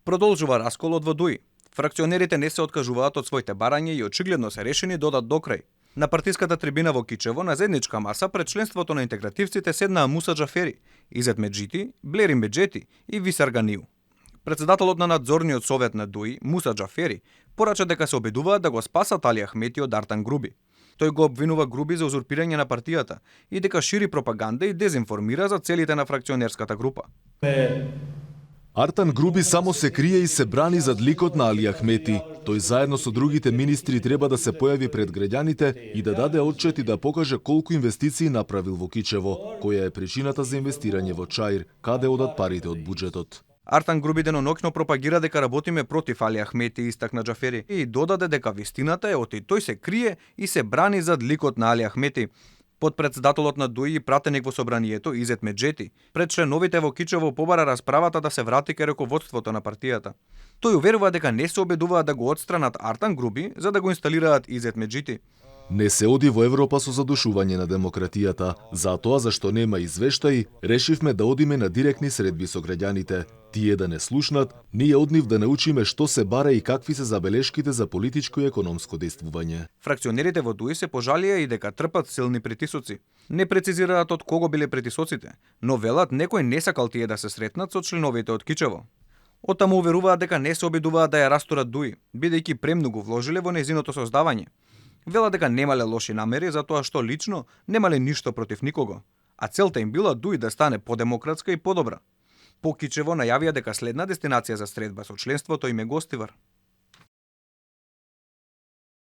Продолжува расколот во ДУИ. Фракционерите не се откажуваат од своите барања и очигледно се решени да одат до крај. На партиската трибина во Кичево на заедничка маса пред членството на интегративците седнаа Муса Џафери, Изет Меджити, Блери Меджети и Висар Ганиу. Председателот на надзорниот совет на ДУИ, Муса Џафери, порача дека се обидуваат да го спасат Али Ахмети од Артан Груби. Тој го обвинува Груби за узурпирање на партијата и дека шири пропаганда и дезинформира за целите на фракционерската група. Артан Груби само се крие и се брани зад ликот на Али Ахмети. Тој заедно со другите министри треба да се појави пред граѓаните и да даде отчет и да покаже колку инвестиции направил во Кичево, која е причината за инвестирање во Чаир, каде одат парите од буџетот. Артан Груби деноноќно пропагира дека работиме против Али Ахмети, истакна Џафери, и додаде дека вистината е оти тој се крие и се брани зад ликот на Али Ахмети. Подпредседателот на ДУИ и пратеник во собранието Изет Меджети пред членовите во Кичево побара расправата да се врати кај раководството на партијата. Тој уверува дека не се обидуваат да го отстранат Артан Груби за да го инсталираат Изет Меджети. Не се оди во Европа со задушување на демократијата. Затоа зашто нема извештаи, решивме да одиме на директни средби со граѓаните. Тие да не слушнат, ние од нив да научиме што се бара и какви се забелешките за политичко и економско действување. Фракционерите во ДУИ се пожалија и дека трпат силни притисоци. Не прецизираат од кого биле притисоците, но велат некој не сакал тие да се сретнат со членовите од Кичево. Оттаму уверуваат дека не се обидуваат да ја растурат ДУИ, бидејќи премногу вложиле во нејзиното создавање. Велат дека немале лоши намери затоа што лично немале ништо против никого, а целта им била ДУИ да стане подемократска и подобра. По Кичево најавија дека следна дестинација за средба со членството им е Гостивар.